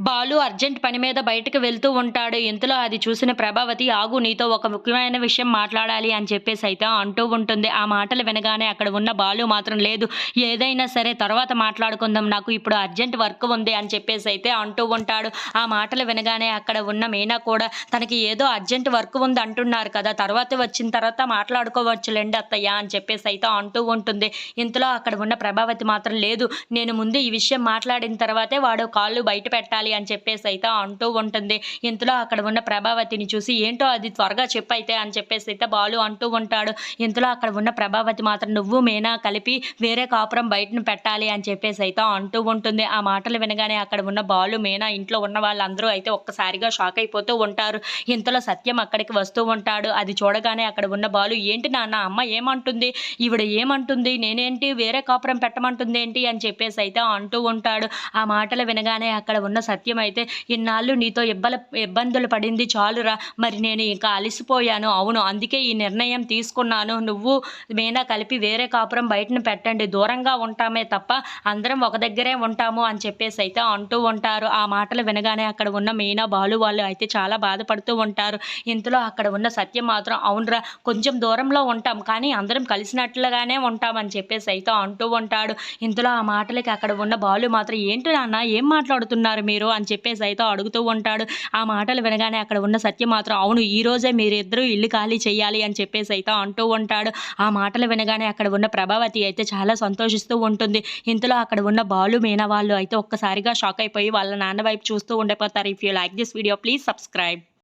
Balu urgent పని మీద బయటకు వెళ్తూ ఉంటాడు. ఇంతలో అది చూసిన ప్రభావతి ఆగు నీతో ఒక ముఖ్యమైన విషయం మాట్లాడాలి అని చెప్పేసి అయితే అంటూ ఉంటుంది. ఆ మాటలు వినగానే అక్కడ ఉన్న బాలు మాత్రం లేదు ఏదైనా సరే తర్వాత మాట్లాడుకుందాం. నాకు ఇప్పుడు అర్జెంట్ వర్క్ ఉంది అని చెప్పేసి అయితే అంటూ ఉంటాడు. ఆ మాటలు వినగానే అక్కడ ఉన్న మీనా కూడా తనకి ఏదో అర్జెంట్ వర్క్ ఉంది అంటున్నారు కదా! తర్వాత వచ్చిన తర్వాత మాట్లాడుకోవచ్చులెండి అత్తయ్య అని చెప్పేసి అయితే అంటూ ఉంటుంది. ఇంతలో అక్కడ ఉన్న ప్రభావతి మాత్రం లేదు నేను ముందు ఈ విషయం మాట్లాడిన తర్వాతే వాడు కాళ్ళు బయట పెట్టాలి అని చెప్పేసి అయితే అంటూ ఉంటుంది. ఇంతలో అక్కడ ఉన్న ప్రభావతిని చూసి ఏంటో అది త్వరగా చెప్పైతే అని చెప్పేసి అయితే బాలు అంటూ ఉంటాడు. ఇంతలో అక్కడ ఉన్న ప్రభావతి మాత్రం నువ్వు మీనా కలిపి వేరే కాపురం బయటను పెట్టాలి అని చెప్పేసి అయితే అంటూ ఉంటుంది. ఆ మాటలు వినగానే అక్కడ ఉన్న బాలు మీనా ఇంట్లో ఉన్న వాళ్ళందరూ అయితే ఒక్కసారిగా షాక్ అయిపోతూ ఉంటారు. ఇంతలో సత్యం అక్కడికి వస్తూ ఉంటాడు. అది చూడగానే అక్కడ ఉన్న బాలు ఏంటి నాన్న అమ్మ ఏమంటుంది ఈవిడ ఏమంటుంది నేనేంటి వేరే కాపురం పెట్టమంటుంది ఏంటి అని చెప్పేసి అయితే అంటూ ఉంటాడు. ఆ మాటలు వినగానే అక్కడ ఉన్న సత్యం అయితే ఇన్నాళ్ళు నీతో ఇబ్బందులు పడింది చాలురా మరి నేను ఇంకా అలసిపోయాను అవును అందుకే ఈ నిర్ణయం తీసుకున్నాను నువ్వు మీనా కలిపి వేరే కాపురం బయటను పెట్టండి దూరంగా ఉంటామే తప్ప అందరం ఒక దగ్గరే ఉంటాము అని చెప్పేసి అయితే అంటూ ఉంటారు. ఆ మాటలు వినగానే అక్కడ ఉన్న మీనా బాలు వాళ్ళు అయితే చాలా బాధపడుతూ ఉంటారు. ఇంతలో అక్కడ ఉన్న సత్యం మాత్రం అవునరా కొంచెం దూరంలో ఉంటాం కానీ అందరం కలిసినట్లుగానే ఉంటామని చెప్పేసి అయితే అంటూ ఉంటాడు. ఇంతలో ఆ మాటలకి అక్కడ ఉన్న బాలు మాత్రం ఏంటి నాన్న ఏం మాట్లాడుతున్నారు మీరు అని చెప్పేసి అయితే అడుగుతూ ఉంటాడు. ఆ మాటలు వినగానే అక్కడ ఉన్న సత్యం మాత్రం అవును ఈ రోజే మీరిద్దరూ ఇల్లు ఖాళీ చేయాలి అని చెప్పేసి అయితే అంటూ ఉంటాడు. ఆ మాటలు వినగానే అక్కడ ఉన్న ప్రభావతి అయితే చాలా సంతోషిస్తూ ఉంటుంది. ఇంతలో అక్కడ ఉన్న బాలు మీనా వాళ్ళు అయితే ఒక్కసారిగా షాక్ అయిపోయి వాళ్ళ నాన్న వైపు చూస్తూ ఉండిపోతారు. If you like this video please subscribe.